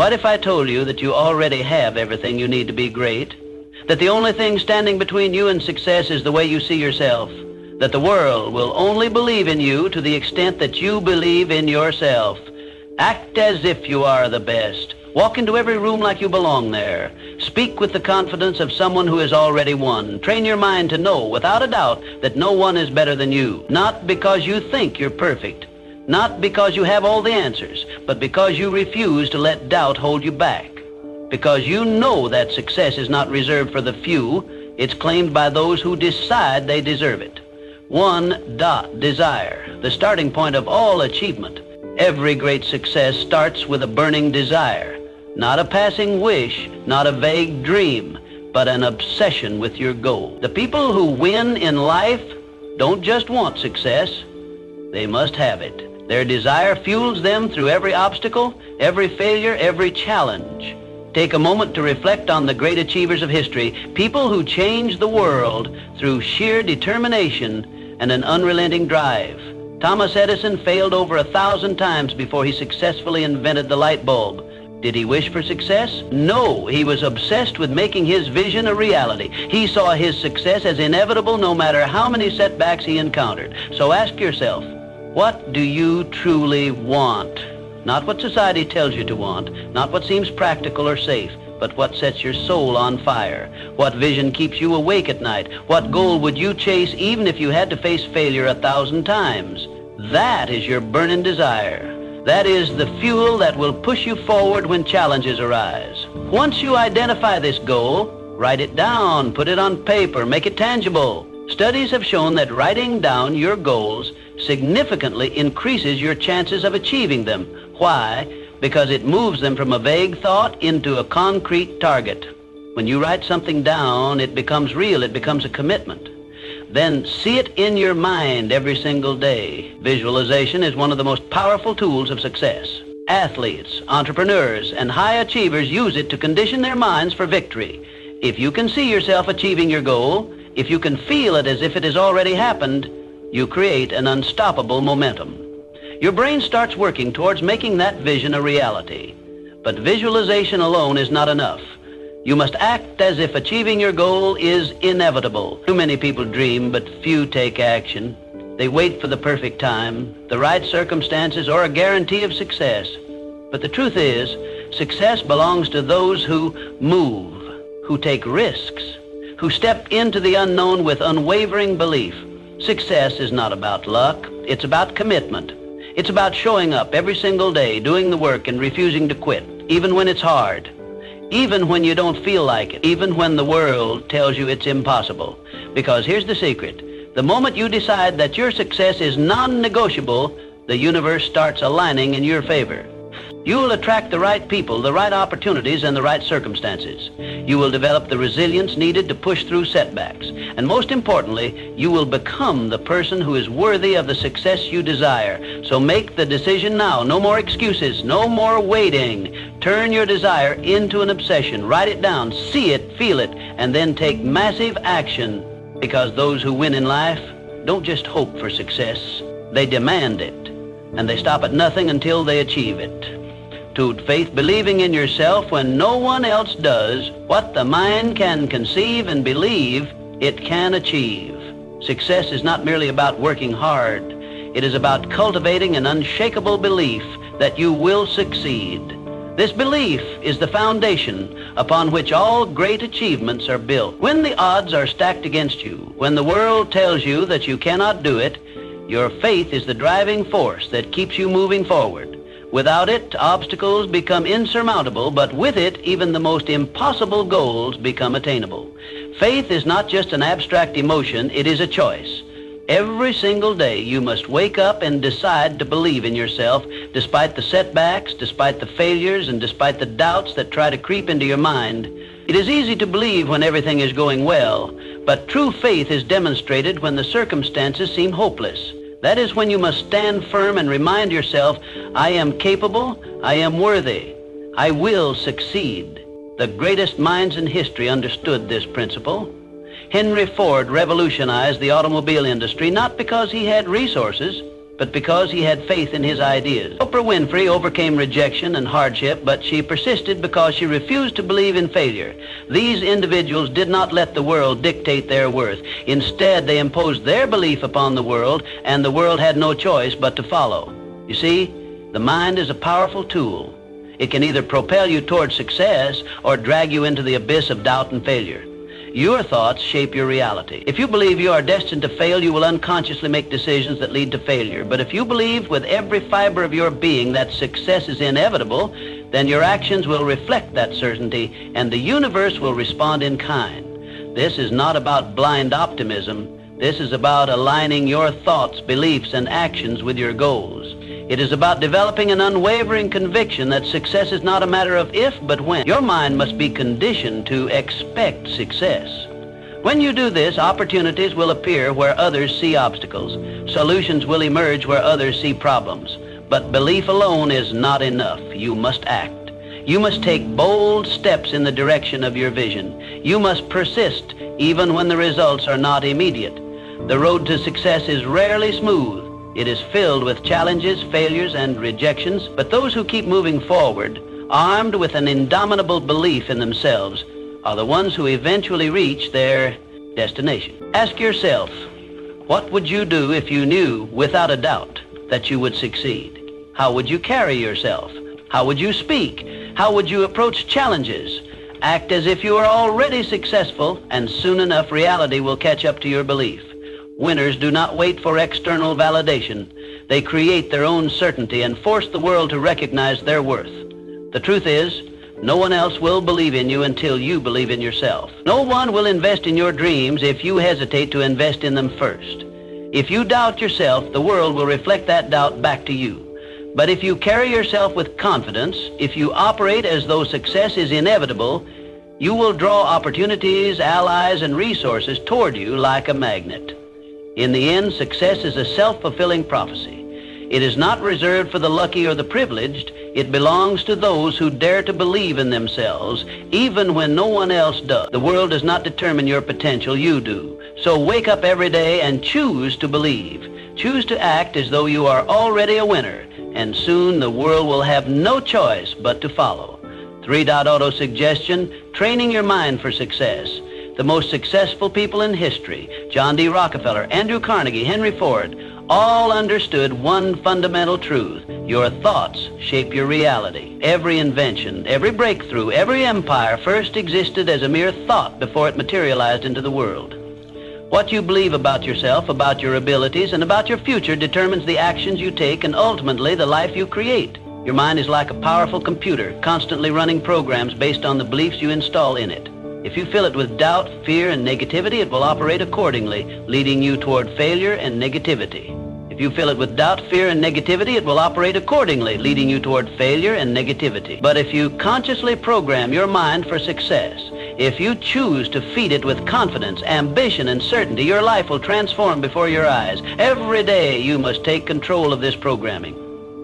What if I told you that you already have everything you need to be great? That the only thing standing between you and success is the way you see yourself? That the world will only believe in you to the extent that you believe in yourself? Act as if you are the best. Walk into every room like you belong there. Speak with the confidence of someone who has already won. Train your mind to know, without a doubt, that no one is better than you. Not because you think you're perfect. Not because you have all the answers, but because you refuse to let doubt hold you back. Because you know that success is not reserved for the few. It's claimed by those who decide they deserve it. Desire, the starting point of all achievement. Every great success starts with a burning desire. Not a passing wish, not a vague dream, but an obsession with your goal. The people who win in life don't just want success, they must have it. Their desire fuels them through every obstacle, every failure, every challenge. Take a moment to reflect on the great achievers of history, people who changed the world through sheer determination and an unrelenting drive. Thomas Edison failed over 1,000 times before he successfully invented the light bulb. Did he wish for success? No, he was obsessed with making his vision a reality. He saw his success as inevitable no matter how many setbacks he encountered. So ask yourself, what do you truly want? Not what society tells you to want, not what seems practical or safe, but what sets your soul on fire? What vision keeps you awake at night? What goal would you chase even if you had to face failure 1,000 times? That is your burning desire. That is the fuel that will push you forward when challenges arise. Once you identify this goal, write it down, put it on paper, make it tangible. Studies have shown that writing down your goals significantly increases your chances of achieving them. Why? Because it moves them from a vague thought into a concrete target. When you write something down, it becomes real, it becomes a commitment. Then see it in your mind every single day. Visualization is one of the most powerful tools of success. Athletes, entrepreneurs, and high achievers use it to condition their minds for victory. If you can see yourself achieving your goal, if you can feel it as if it has already happened, you create an unstoppable momentum. Your brain starts working towards making that vision a reality. But visualization alone is not enough. You must act as if achieving your goal is inevitable. Too many people dream, but few take action. They wait for the perfect time, the right circumstances, or a guarantee of success. But the truth is, success belongs to those who move, who take risks, who step into the unknown with unwavering belief. Success is not about luck, it's about commitment. It's about showing up every single day, doing the work and refusing to quit, even when it's hard. Even when you don't feel like it, even when the world tells you it's impossible. Because here's the secret. The moment you decide that your success is non-negotiable, the universe starts aligning in your favor. You will attract the right people, the right opportunities, and the right circumstances. You will develop the resilience needed to push through setbacks. And most importantly, you will become the person who is worthy of the success you desire. So make the decision now. No more excuses. No more waiting. Turn your desire into an obsession. Write it down. See it, feel it, and then take massive action. Because those who win in life don't just hope for success. They demand it. And they stop at nothing until they achieve it. To faith, believing in yourself when no one else does. What the mind can conceive and believe, it can achieve. Success is not merely about working hard. It is about cultivating an unshakable belief that you will succeed. This belief is the foundation upon which all great achievements are built. When the odds are stacked against you, when the world tells you that you cannot do it, your faith is the driving force that keeps you moving forward. Without it, obstacles become insurmountable, but with it, even the most impossible goals become attainable. Faith is not just an abstract emotion, it is a choice. Every single day, you must wake up and decide to believe in yourself, despite the setbacks, despite the failures, and despite the doubts that try to creep into your mind. It is easy to believe when everything is going well, but true faith is demonstrated when the circumstances seem hopeless. That is when you must stand firm and remind yourself, I am capable, I am worthy, I will succeed. The greatest minds in history understood this principle. Henry Ford revolutionized the automobile industry not because he had resources, but because he had faith in his ideas. Oprah Winfrey overcame rejection and hardship, but she persisted because she refused to believe in failure. These individuals did not let the world dictate their worth. Instead, they imposed their belief upon the world, and the world had no choice but to follow. You see, the mind is a powerful tool. It can either propel you toward success or drag you into the abyss of doubt and failure. Your thoughts shape your reality. If you believe you are destined to fail, you will unconsciously make decisions that lead to failure. But if you believe with every fiber of your being that success is inevitable, then your actions will reflect that certainty, and the universe will respond in kind. This is not about blind optimism. This is about aligning your thoughts, beliefs, and actions with your goals. It is about developing an unwavering conviction that success is not a matter of if, but when. Your mind must be conditioned to expect success. When you do this, opportunities will appear where others see obstacles. Solutions will emerge where others see problems. But belief alone is not enough. You must act. You must take bold steps in the direction of your vision. You must persist even when the results are not immediate. The road to success is rarely smooth. It is filled with challenges, failures, and rejections, but those who keep moving forward, armed with an indomitable belief in themselves, are the ones who eventually reach their destination. Ask yourself, what would you do if you knew, without a doubt, that you would succeed? How would you carry yourself? How would you speak? How would you approach challenges? Act as if you are already successful, and soon enough reality will catch up to your belief. Winners do not wait for external validation. They create their own certainty and force the world to recognize their worth. The truth is, no one else will believe in you until you believe in yourself. No one will invest in your dreams if you hesitate to invest in them first. If you doubt yourself, the world will reflect that doubt back to you. But if you carry yourself with confidence, if you operate as though success is inevitable, you will draw opportunities, allies, and resources toward you like a magnet. In the end, success is a self-fulfilling prophecy. It is not reserved for the lucky or the privileged. It belongs to those who dare to believe in themselves, even when no one else does. The world does not determine your potential, you do. So wake up every day and choose to believe. Choose to act as though you are already a winner, and soon the world will have no choice but to follow. 3.auto suggestion, training your mind for success. The most successful people in history, John D. Rockefeller, Andrew Carnegie, Henry Ford, all understood one fundamental truth. Your thoughts shape your reality. Every invention, every breakthrough, every empire first existed as a mere thought before it materialized into the world. What you believe about yourself, about your abilities, and about your future determines the actions you take and ultimately the life you create. Your mind is like a powerful computer, constantly running programs based on the beliefs you install in it. If you fill it with doubt, fear, and negativity, it will operate accordingly, leading you toward failure and negativity. If you fill it with doubt, fear, and negativity, it will operate accordingly, leading you toward failure and negativity. But if you consciously program your mind for success, if you choose to feed it with confidence, ambition, and certainty, your life will transform before your eyes. Every day you must take control of this programming.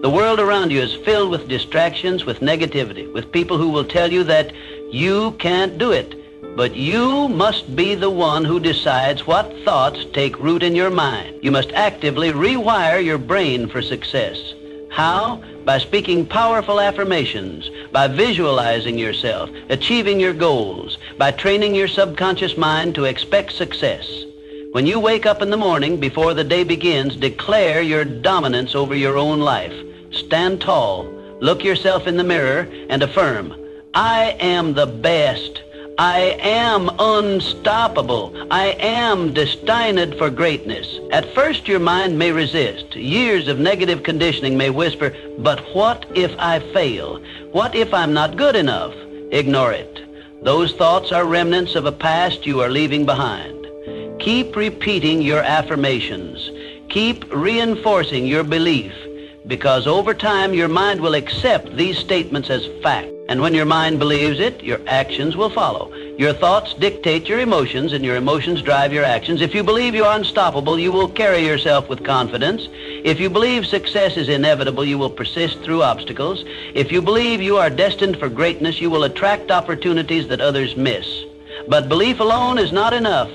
The world around you is filled with distractions, with negativity, with people who will tell you that you can't do it. But you must be the one who decides what thoughts take root in your mind. You must actively rewire your brain for success. How? By speaking powerful affirmations, by visualizing yourself, achieving your goals, by training your subconscious mind to expect success. When you wake up in the morning, before the day begins, declare your dominance over your own life. Stand tall, look yourself in the mirror, and affirm, I am the best. I am unstoppable. I am destined for greatness. At first your mind may resist. Years of negative conditioning may whisper, but what if I fail? What if I'm not good enough? Ignore it. Those thoughts are remnants of a past you are leaving behind. Keep repeating your affirmations. Keep reinforcing your belief, because over time your mind will accept these statements as fact. And when your mind believes it, your actions will follow. Your thoughts dictate your emotions, and your emotions drive your actions. If you believe you are unstoppable, you will carry yourself with confidence. If you believe success is inevitable, you will persist through obstacles. If you believe you are destined for greatness, you will attract opportunities that others miss. But belief alone is not enough.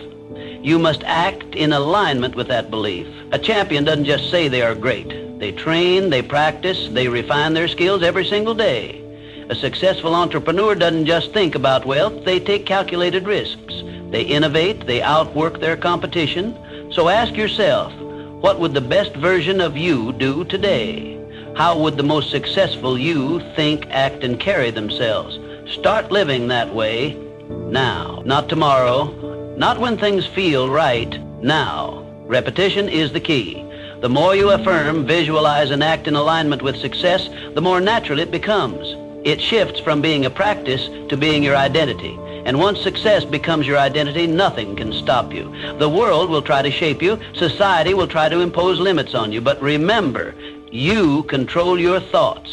You must act in alignment with that belief. A champion doesn't just say they are great. They train, they practice, they refine their skills every single day. A successful entrepreneur doesn't just think about wealth, they take calculated risks. They innovate, they outwork their competition. So ask yourself, what would the best version of you do today? How would the most successful you think, act, and carry themselves? Start living that way now. Not tomorrow, not when things feel right, now. Repetition is the key. The more you affirm, visualize, and act in alignment with success, the more natural it becomes. It shifts from being a practice to being your identity. And once success becomes your identity, nothing can stop you. The world will try to shape you. Society will try to impose limits on you. But remember, you control your thoughts.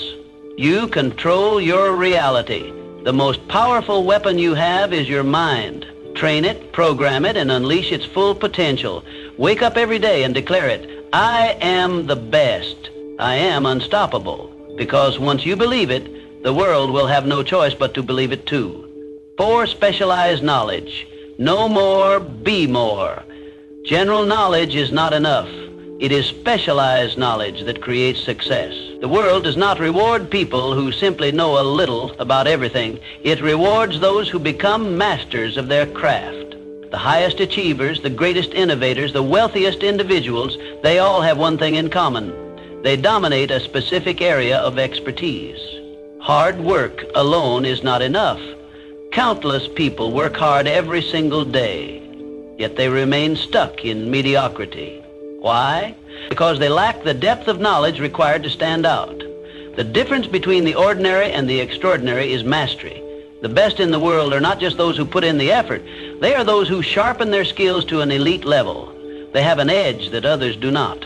You control your reality. The most powerful weapon you have is your mind. Train it, program it, and unleash its full potential. Wake up every day and declare it. I am the best. I am unstoppable. Because once you believe it, the world will have no choice but to believe it too. 4, specialized knowledge. Know more, be more. General knowledge is not enough. It is specialized knowledge that creates success. The world does not reward people who simply know a little about everything. It rewards those who become masters of their craft. The highest achievers, the greatest innovators, the wealthiest individuals, they all have one thing in common. They dominate a specific area of expertise. Hard work alone is not enough. Countless people work hard every single day, yet they remain stuck in mediocrity. Why? Because they lack the depth of knowledge required to stand out. The difference between the ordinary and the extraordinary is mastery. The best in the world are not just those who put in the effort. They are those who sharpen their skills to an elite level. They have an edge that others do not.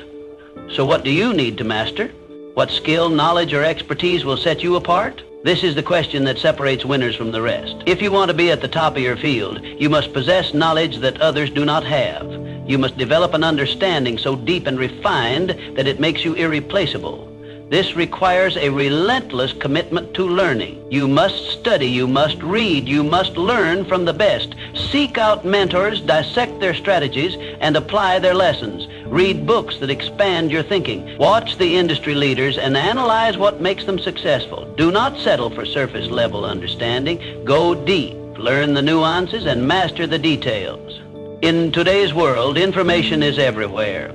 So what do you need to master? What skill, knowledge, or expertise will set you apart? This is the question that separates winners from the rest. If you want to be at the top of your field, you must possess knowledge that others do not have. You must develop an understanding so deep and refined that it makes you irreplaceable. This requires a relentless commitment to learning. You must study, you must read, you must learn from the best. Seek out mentors, dissect their strategies, and apply their lessons. Read books that expand your thinking. Watch the industry leaders and analyze what makes them successful. Do not settle for surface-level understanding. Go deep, learn the nuances, and master the details. In today's world, information is everywhere.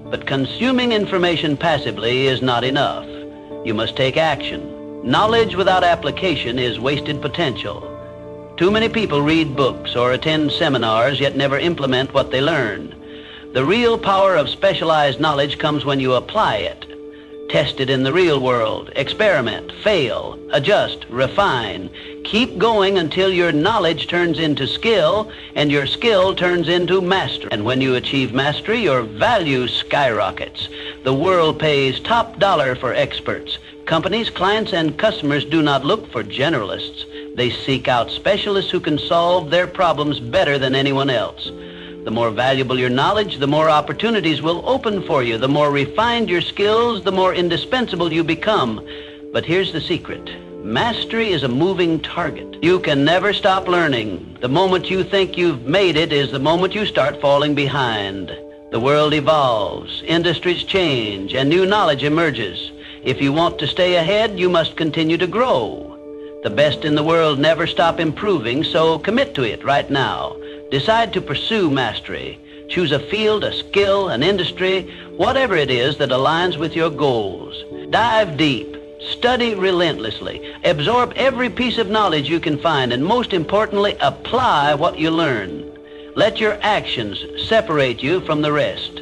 But consuming information passively is not enough. You must take action. Knowledge without application is wasted potential. Too many people read books or attend seminars yet never implement what they learn. The real power of specialized knowledge comes when you apply it. Test it in the real world. Experiment, fail, adjust, refine. Keep going until your knowledge turns into skill and your skill turns into mastery. And when you achieve mastery, your value skyrockets. The world pays top dollar for experts. Companies, clients, and customers do not look for generalists. They seek out specialists who can solve their problems better than anyone else. The more valuable your knowledge, the more opportunities will open for you. The more refined your skills, the more indispensable you become. But here's the secret. Mastery is a moving target. You can never stop learning. The moment you think you've made it is the moment you start falling behind. The world evolves, industries change, and new knowledge emerges. If you want to stay ahead, you must continue to grow. The best in the world never stop improving, so commit to it right now. Decide to pursue mastery. Choose a field, a skill, an industry, whatever it is that aligns with your goals. Dive deep. Study relentlessly. Absorb every piece of knowledge you can find, and most importantly, apply what you learn. Let your actions separate you from the rest.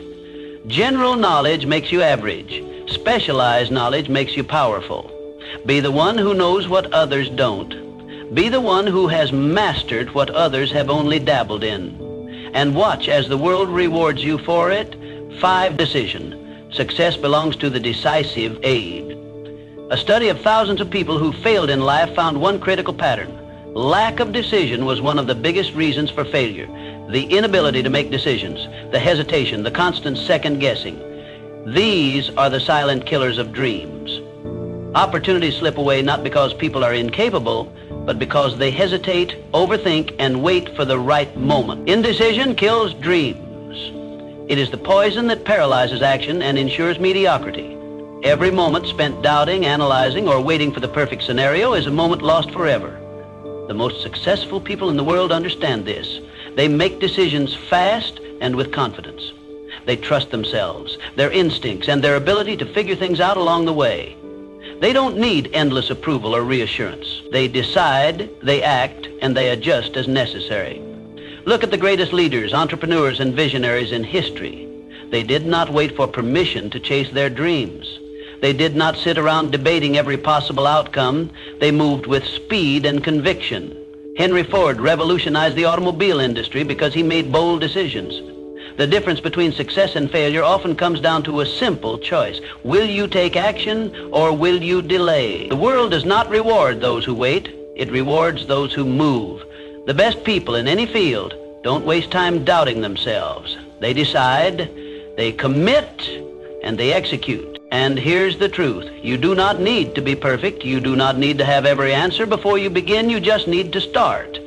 General knowledge makes you average. Specialized knowledge makes you powerful. Be the one who knows what others don't. Be the one who has mastered what others have only dabbled in. And watch as the world rewards you for it. 5, decision. Success belongs to the decisive age. A study of thousands of people who failed in life found one critical pattern. Lack of decision was one of the biggest reasons for failure. The inability to make decisions, the hesitation, the constant second guessing. These are the silent killers of dreams. Opportunities slip away not because people are incapable, but because they hesitate, overthink, and wait for the right moment. Indecision kills dreams. It is the poison that paralyzes action and ensures mediocrity. Every moment spent doubting, analyzing, or waiting for the perfect scenario is a moment lost forever. The most successful people in the world understand this. They make decisions fast and with confidence. They trust themselves, their instincts, and their ability to figure things out along the way. They don't need endless approval or reassurance. They decide, they act, and they adjust as necessary. Look at the greatest leaders, entrepreneurs, and visionaries in history. They did not wait for permission to chase their dreams. They did not sit around debating every possible outcome. They moved with speed and conviction. Henry Ford revolutionized the automobile industry because he made bold decisions. The difference between success and failure often comes down to a simple choice. Will you take action or will you delay? The world does not reward those who wait. It rewards those who move. The best people in any field don't waste time doubting themselves. They decide, they commit, and they execute. And here's the truth. You do not need to be perfect. You do not need to have every answer before you begin. You just need to start.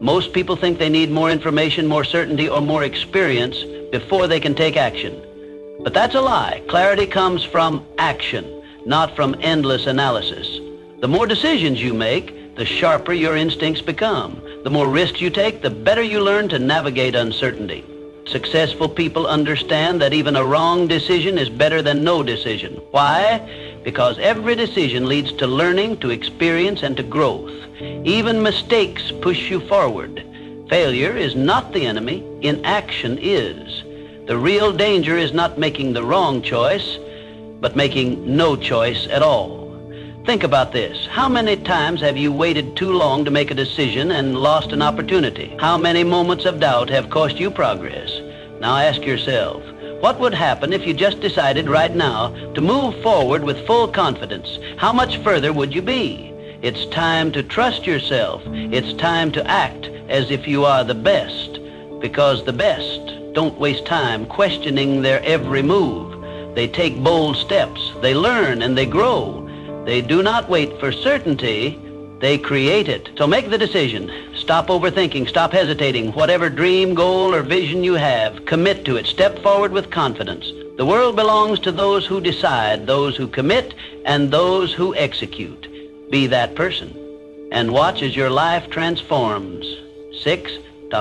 Most people think they need more information, more certainty, or more experience before they can take action. But that's a lie. Clarity comes from action, not from endless analysis. The more decisions you make, the sharper your instincts become. The more risks you take, the better you learn to navigate uncertainty. Successful people understand that even a wrong decision is better than no decision. Why? Because every decision leads to learning, to experience, and to growth. Even mistakes push you forward. Failure is not the enemy. Inaction is. The real danger is not making the wrong choice, but making no choice at all. Think about this. How many times have you waited too long to make a decision and lost an opportunity? How many moments of doubt have cost you progress? Now ask yourself, what would happen if you just decided right now to move forward with full confidence? How much further would you be? It's time to trust yourself. It's time to act as if you are the best, because the best don't waste time questioning their every move. They take bold steps. They learn and they grow. They do not wait for certainty, they create it. So make the decision. Stop overthinking, stop hesitating. Whatever dream, goal, or vision you have, commit to it. Step forward with confidence. The world belongs to those who decide, those who commit, and those who execute. Be that person, and watch as your life transforms. 6,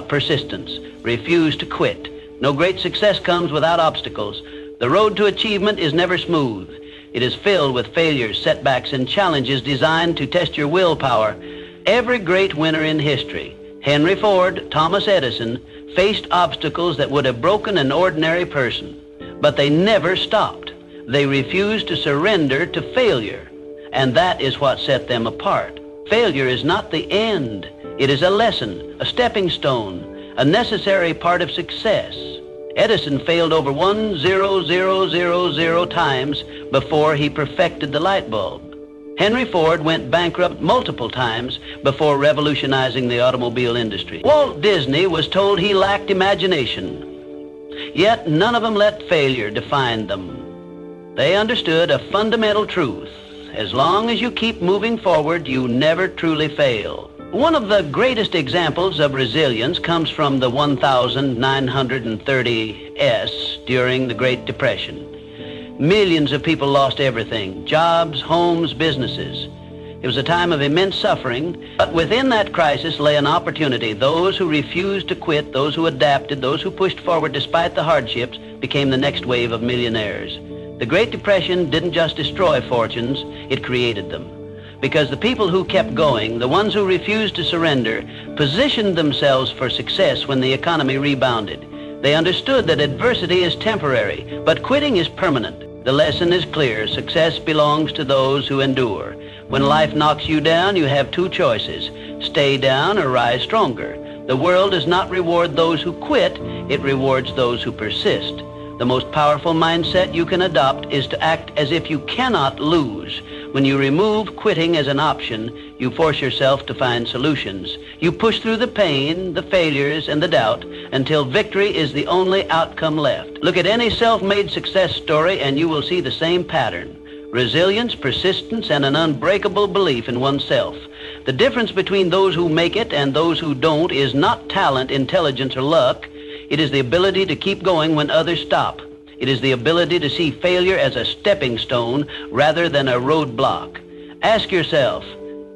persistence. Refuse to quit. No great success comes without obstacles. The road to achievement is never smooth. It is filled with failures, setbacks, and challenges designed to test your willpower. Every great winner in history, Henry Ford, Thomas Edison, faced obstacles that would have broken an ordinary person. But they never stopped. They refused to surrender to failure. And that is what set them apart. Failure is not the end. It is a lesson, a stepping stone, a necessary part of success. Edison failed over 1,000,000 times before he perfected the light bulb. Henry Ford went bankrupt multiple times before revolutionizing the automobile industry. Walt Disney was told he lacked imagination. Yet none of them let failure define them. They understood a fundamental truth. As long as you keep moving forward, you never truly fail. One of the greatest examples of resilience comes from the 1930s during the Great Depression. Millions of people lost everything, jobs, homes, businesses. It was a time of immense suffering, but within that crisis lay an opportunity. Those who refused to quit, those who adapted, those who pushed forward despite the hardships became the next wave of millionaires. The Great Depression didn't just destroy fortunes, it created them. Because the people who kept going, the ones who refused to surrender, positioned themselves for success when the economy rebounded. They understood that adversity is temporary, but quitting is permanent. The lesson is clear. Success belongs to those who endure. When life knocks you down, you have two choices: stay down or rise stronger. The world does not reward those who quit, it rewards those who persist. The most powerful mindset you can adopt is to act as if you cannot lose. When you remove quitting as an option, you force yourself to find solutions. You push through the pain, the failures, and the doubt until victory is the only outcome left. Look at any self-made success story and you will see the same pattern. resilience, persistence, and an unbreakable belief in oneself. The difference between those who make it and those who don't is not talent, intelligence, or luck. It is the ability to keep going when others stop. It is the ability to see failure as a stepping stone rather than a roadblock. Ask yourself,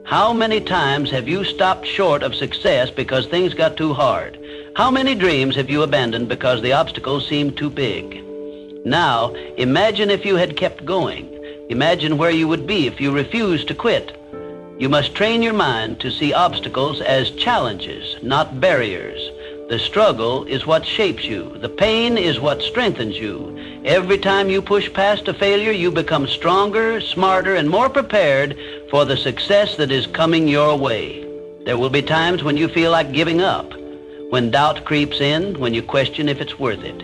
how many times have you stopped short of success because things got too hard? How many dreams have you abandoned because the obstacles seemed too big? Now, imagine if you had kept going. Imagine where you would be if you refused to quit. You must train your mind to see obstacles as challenges, not barriers. The struggle is what shapes you. The pain is what strengthens you. Every time you push past a failure, you become stronger, smarter, and more prepared for the success that is coming your way. There will be times when you feel like giving up, when doubt creeps in, when you question if it's worth it.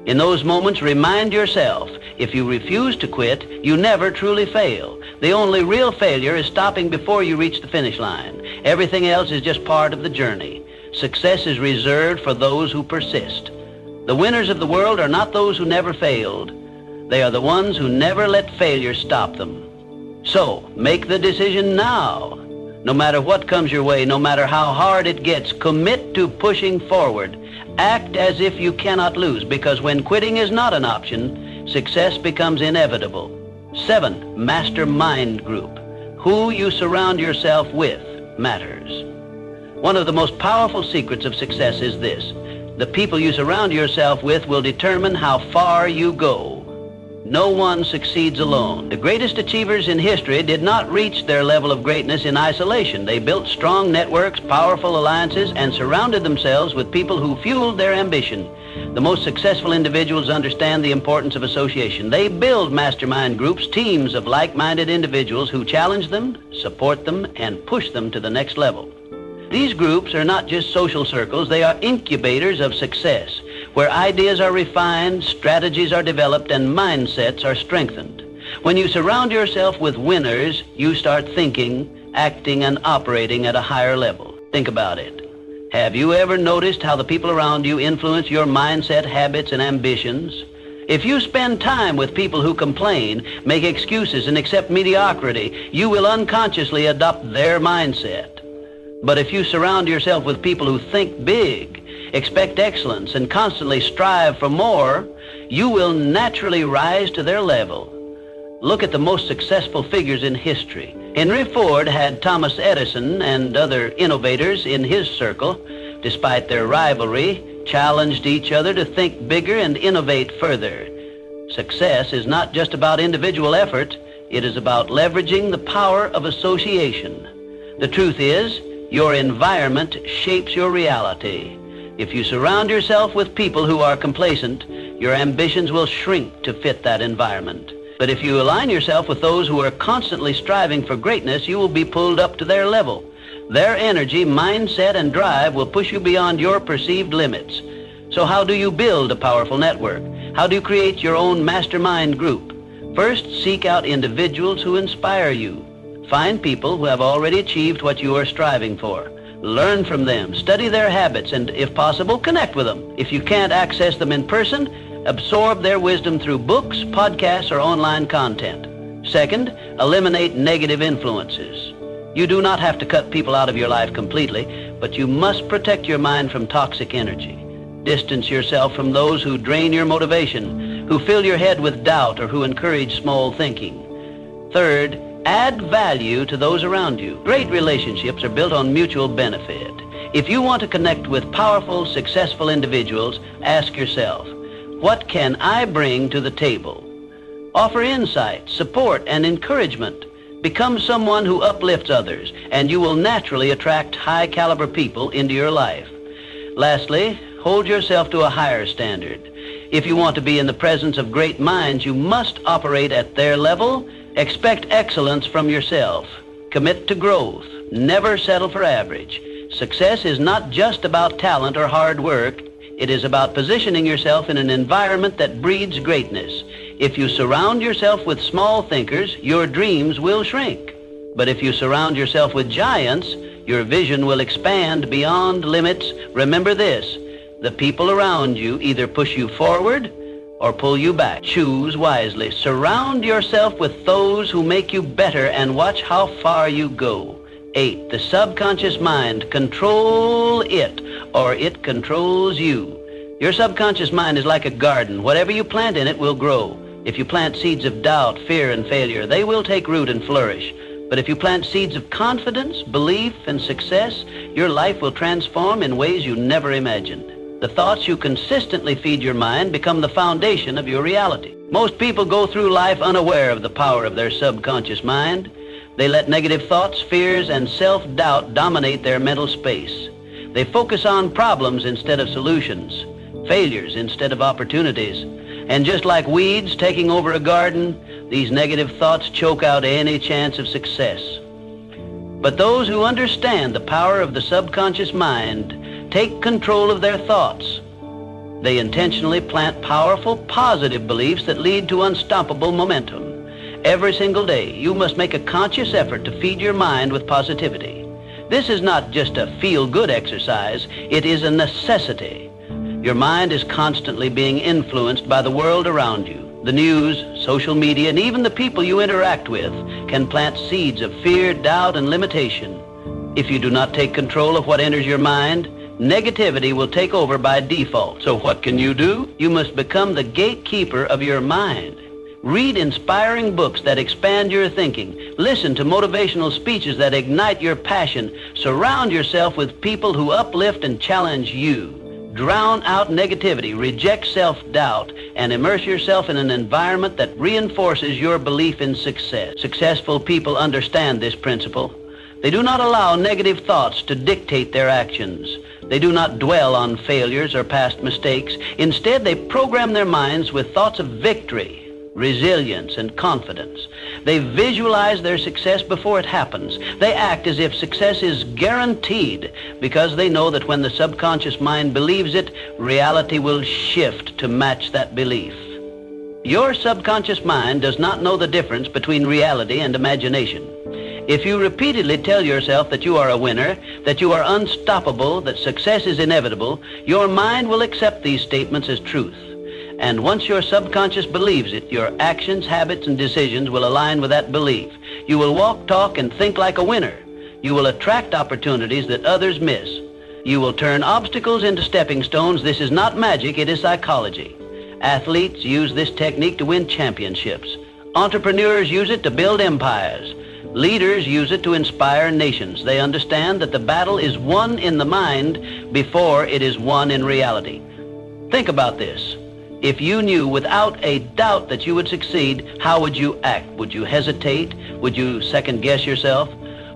In those moments, remind yourself, if you refuse to quit, you never truly fail. The only real failure is stopping before you reach the finish line. Everything else is just part of the journey. Success is reserved for those who persist. The winners of the world are not those who never failed. They are the ones who never let failure stop them. So, make the decision now. No matter what comes your way, no matter how hard it gets, commit to pushing forward. Act as if you cannot lose, because when quitting is not an option, success becomes inevitable. 7, mastermind group. Who you surround yourself with matters. One of the most powerful secrets of success is this: the people you surround yourself with will determine how far you go. No one succeeds alone. The greatest achievers in history did not reach their level of greatness in isolation. They built strong networks, powerful alliances, and surrounded themselves with people who fueled their ambition. The most successful individuals understand the importance of association. They build mastermind groups, teams of like-minded individuals who challenge them, support them, and push them to the next level. These groups are not just social circles, they are incubators of success, where ideas are refined, strategies are developed, and mindsets are strengthened. When you surround yourself with winners, you start thinking, acting, and operating at a higher level. Think about it. Have you ever noticed how the people around you influence your mindset, habits, and ambitions? If you spend time with people who complain, make excuses, and accept mediocrity, you will unconsciously adopt their mindset. But if you surround yourself with people who think big, expect excellence, and constantly strive for more, you will naturally rise to their level. Look at the most successful figures in history. Henry Ford had Thomas Edison and other innovators in his circle. Despite their rivalry, challenged each other to think bigger and innovate further. Success is not just about individual effort, it is about leveraging the power of association. The truth is, your environment shapes your reality. If you surround yourself with people who are complacent, your ambitions will shrink to fit that environment. But if you align yourself with those who are constantly striving for greatness, you will be pulled up to their level. Their energy, mindset, and drive will push you beyond your perceived limits. So how do you build a powerful network? How do you create your own mastermind group? First, seek out individuals who inspire you. Find people who have already achieved what you are striving for. Learn from them, study their habits, and if possible, connect with them. If you can't access them in person, absorb their wisdom through books, podcasts, or online content. Second, eliminate negative influences. You do not have to cut people out of your life completely, but you must protect your mind from toxic energy. Distance yourself from those who drain your motivation, who fill your head with doubt, or who encourage small thinking. Third, add value to those around you. Great relationships are built on mutual benefit. If you want to connect with powerful, successful individuals, ask yourself, what can I bring to the table? Offer insight, support, and encouragement. Become someone who uplifts others, and you will naturally attract high-caliber people into your life. Lastly, hold yourself to a higher standard. If you want to be in the presence of great minds, you must operate at their level. Expect excellence from yourself. Commit to growth. Never settle for average. Success is not just about talent or hard work. It is about positioning yourself in an environment that breeds greatness. If you surround yourself with small thinkers, your dreams will shrink. But if you surround yourself with giants, your vision will expand beyond limits. Remember this, the people around you either push you forward or pull you back. Choose wisely. Surround yourself with those who make you better and watch how far you go. 8. The subconscious mind. Control it, or it controls you. Your subconscious mind is like a garden. Whatever you plant in it will grow. If you plant seeds of doubt, fear, and failure, they will take root and flourish. But if you plant seeds of confidence, belief, and success, your life will transform in ways you never imagined. The thoughts you consistently feed your mind become the foundation of your reality. Most people go through life unaware of the power of their subconscious mind. They let negative thoughts, fears, and self-doubt dominate their mental space. They focus on problems instead of solutions, failures instead of opportunities. And just like weeds taking over a garden, these negative thoughts choke out any chance of success. But those who understand the power of the subconscious mind take control of their thoughts. They intentionally plant powerful, positive beliefs that lead to unstoppable momentum. Every single day, you must make a conscious effort to feed your mind with positivity. This is not just a feel-good exercise, it is a necessity. Your mind is constantly being influenced by the world around you. The news, social media, and even the people you interact with can plant seeds of fear, doubt, and limitation. If you do not take control of what enters your mind, negativity will take over by default. So what can you do? You must become the gatekeeper of your mind. Read inspiring books that expand your thinking. Listen to motivational speeches that ignite your passion. Surround yourself with people who uplift and challenge you. Drown out negativity, reject self-doubt, and immerse yourself in an environment that reinforces your belief in success. Successful people understand this principle. They do not allow negative thoughts to dictate their actions. They do not dwell on failures or past mistakes. Instead, they program their minds with thoughts of victory, resilience, and confidence. They visualize their success before it happens. They act as if success is guaranteed because they know that when the subconscious mind believes it, reality will shift to match that belief. Your subconscious mind does not know the difference between reality and imagination. If you repeatedly tell yourself that you are a winner, that you are unstoppable, that success is inevitable, your mind will accept these statements as truth. And once your subconscious believes it, your actions, habits, and decisions will align with that belief. You will walk, talk, and think like a winner. You will attract opportunities that others miss. You will turn obstacles into stepping stones. This is not magic, it is psychology. Athletes use this technique to win championships. Entrepreneurs use it to build empires. Leaders use it to inspire nations. They understand that the battle is won in the mind before it is won in reality. Think about this. If you knew without a doubt that you would succeed, how would you act? Would you hesitate? Would you second guess yourself?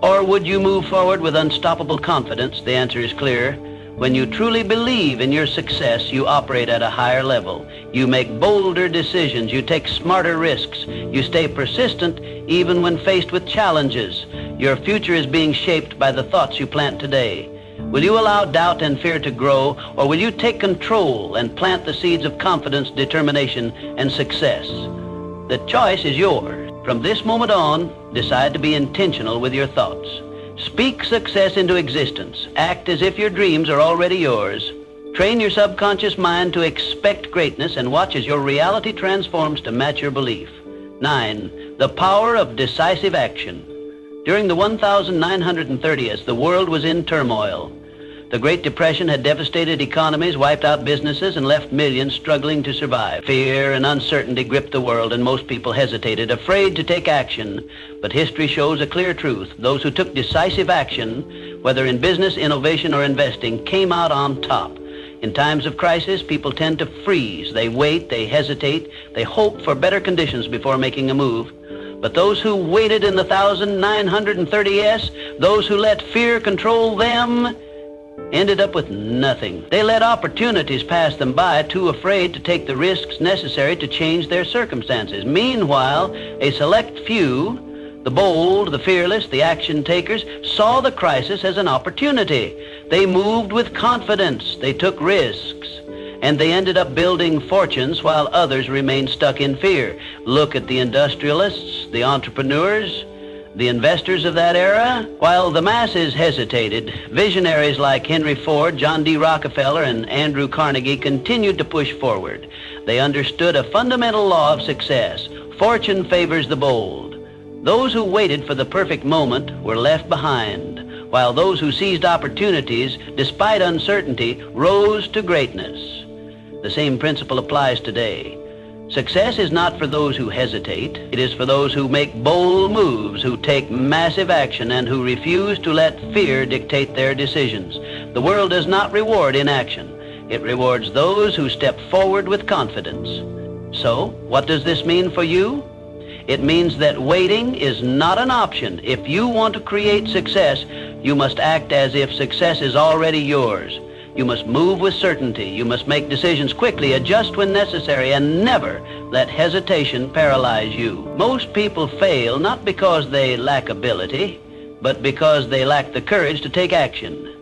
Or would you move forward with unstoppable confidence? The answer is clear. When you truly believe in your success, you operate at a higher level. You make bolder decisions. You take smarter risks. You stay persistent even when faced with challenges. Your future is being shaped by the thoughts you plant today. Will you allow doubt and fear to grow, or will you take control and plant the seeds of confidence, determination, and success? The choice is yours. From this moment on, decide to be intentional with your thoughts. Speak success into existence. Act as if your dreams are already yours. Train your subconscious mind to expect greatness and watch as your reality transforms to match your belief. 9. The power of decisive action. During the 1930s, the world was in turmoil. The Great Depression had devastated economies, wiped out businesses, and left millions struggling to survive. Fear and uncertainty gripped the world, and most people hesitated, afraid to take action. But history shows a clear truth. Those who took decisive action, whether in business, innovation, or investing, came out on top. In times of crisis, people tend to freeze. They wait, they hesitate, they hope for better conditions before making a move. But those who waited in the 1930s, those who let fear control them, ended up with nothing. They let opportunities pass them by, too afraid to take the risks necessary to change their circumstances. Meanwhile, a select few, the bold, the fearless, the action takers, saw the crisis as an opportunity. They moved with confidence. They took risks. And they ended up building fortunes while others remained stuck in fear. Look at the industrialists, the entrepreneurs, The investors of that era? While the masses hesitated, visionaries like Henry Ford, John D. Rockefeller, and Andrew Carnegie continued to push forward. They understood a fundamental law of success. Fortune favors the bold. Those who waited for the perfect moment were left behind, while those who seized opportunities, despite uncertainty, rose to greatness. The same principle applies today. Success is not for those who hesitate. It is for those who make bold moves, who take massive action, and who refuse to let fear dictate their decisions. The world does not reward inaction. It rewards those who step forward with confidence. So, what does this mean for you? It means that waiting is not an option. If you want to create success, you must act as if success is already yours. You must move with certainty. You must make decisions quickly, adjust when necessary, and never let hesitation paralyze you. Most people fail not because they lack ability, but because they lack the courage to take action.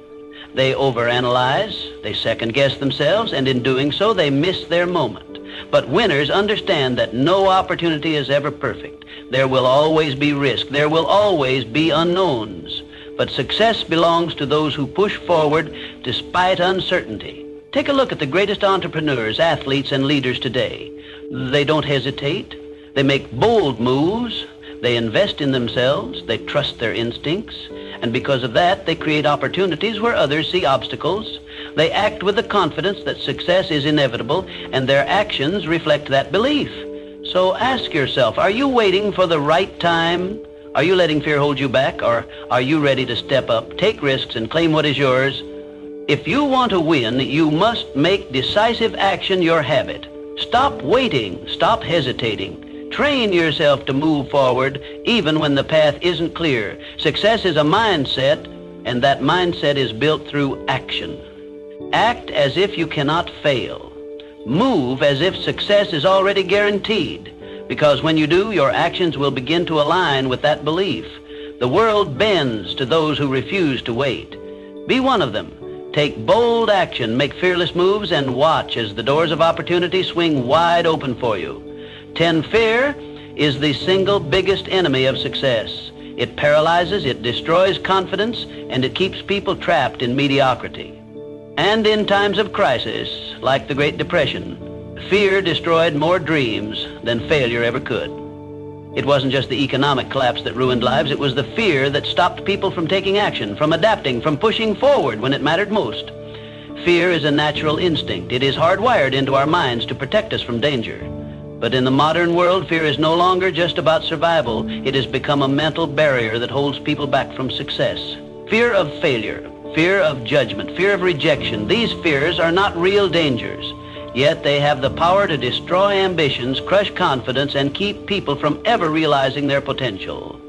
They overanalyze, they second-guess themselves, and in doing so, they miss their moment. But winners understand that no opportunity is ever perfect. There will always be risk. There will always be unknowns. But success belongs to those who push forward despite uncertainty. Take a look at the greatest entrepreneurs, athletes, and leaders today. They don't hesitate. They make bold moves. They invest in themselves. They trust their instincts. And because of that, they create opportunities where others see obstacles. They act with the confidence that success is inevitable, and their actions reflect that belief. So ask yourself, are you waiting for the right time? Are you letting fear hold you back, or are you ready to step up, take risks, and claim what is yours? If you want to win, you must make decisive action your habit. Stop waiting. Stop hesitating. Train yourself to move forward even when the path isn't clear. Success is a mindset, and that mindset is built through action. Act as if you cannot fail. Move as if success is already guaranteed. Because when you do, your actions will begin to align with that belief. The world bends to those who refuse to wait. Be one of them. Take bold action, make fearless moves, and watch as the doors of opportunity swing wide open for you. Fear is the single biggest enemy of success. It paralyzes, it destroys confidence, and it keeps people trapped in mediocrity. And in times of crisis, like the Great Depression, fear destroyed more dreams than failure ever could. It wasn't just the economic collapse that ruined lives, it was the fear that stopped people from taking action, from adapting, from pushing forward when it mattered most. Fear is a natural instinct. It is hardwired into our minds to protect us from danger. But in the modern world, fear is no longer just about survival. It has become a mental barrier that holds people back from success. Fear of failure, fear of judgment, fear of rejection. These fears are not real dangers. Yet they have the power to destroy ambitions, crush confidence, and keep people from ever realizing their potential.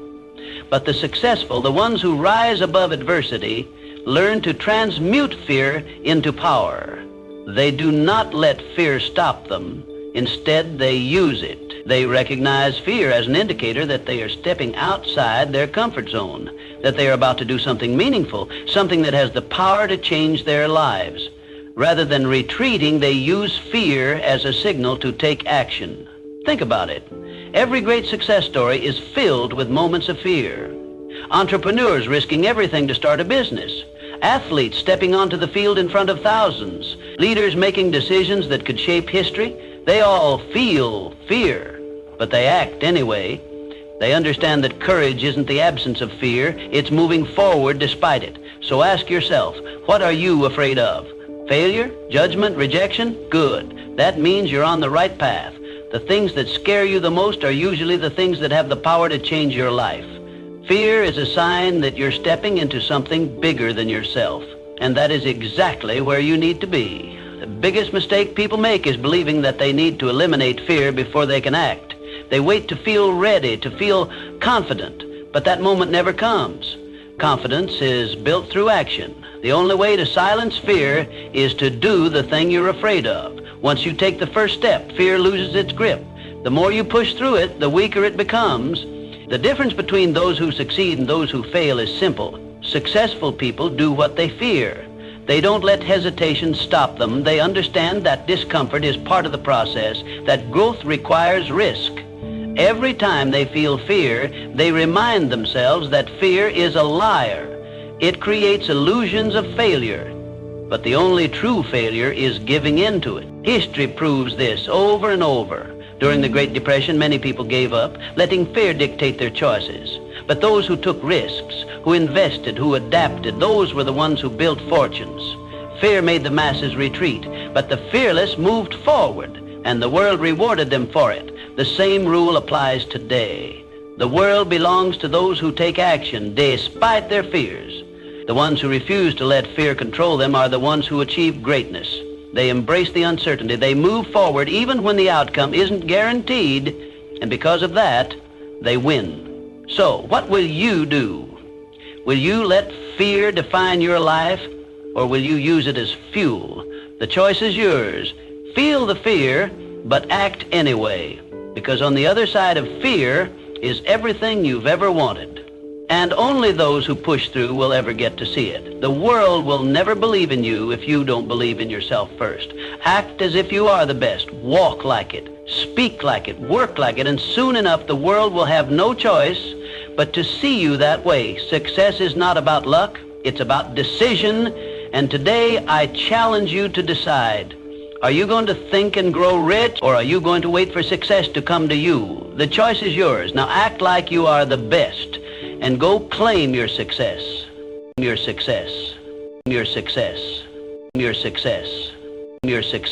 But the successful, the ones who rise above adversity, learn to transmute fear into power. They do not let fear stop them. Instead, they use it. They recognize fear as an indicator that they are stepping outside their comfort zone, that they are about to do something meaningful, something that has the power to change their lives. Rather than retreating, they use fear as a signal to take action. Think about it. Every great success story is filled with moments of fear. Entrepreneurs risking everything to start a business. Athletes stepping onto the field in front of thousands. Leaders making decisions that could shape history. They all feel fear, but they act anyway. They understand that courage isn't the absence of fear. It's moving forward despite it. So ask yourself, what are you afraid of? Failure? Judgment? Rejection? Good. That means you're on the right path. The things that scare you the most are usually the things that have the power to change your life. Fear is a sign that you're stepping into something bigger than yourself. And that is exactly where you need to be. The biggest mistake people make is believing that they need to eliminate fear before they can act. They wait to feel ready, to feel confident, but that moment never comes. Confidence is built through action. The only way to silence fear is to do the thing you're afraid of. Once you take the first step, fear loses its grip. The more you push through it, the weaker it becomes. The difference between those who succeed and those who fail is simple. Successful people do what they fear. They don't let hesitation stop them. They understand that discomfort is part of the process, that growth requires risk. Every time they feel fear, they remind themselves that fear is a liar. It creates illusions of failure. But the only true failure is giving in to it. History proves this over and over. During the Great Depression, many people gave up, letting fear dictate their choices. But those who took risks, who invested, who adapted, those were the ones who built fortunes. Fear made the masses retreat, but the fearless moved forward, and the world rewarded them for it. The same rule applies today. The world belongs to those who take action despite their fears. The ones who refuse to let fear control them are the ones who achieve greatness. They embrace the uncertainty. They move forward even when the outcome isn't guaranteed, and because of that, they win. So, what will you do? Will you let fear define your life, or will you use it as fuel? The choice is yours. Feel the fear, but act anyway, because on the other side of fear is everything you've ever wanted. And only those who push through will ever get to see it. The world will never believe in you if you don't believe in yourself first. Act as if you are the best. Walk like it. Speak like it. Work like it. And soon enough, the world will have no choice but to see you that way. Success is not about luck. It's about decision. And today, I challenge you to decide. Are you going to think and grow rich, or are you going to wait for success to come to you? The choice is yours. Now act like you are the best, and go claim your success. Your success. Your success. Your success. Your success.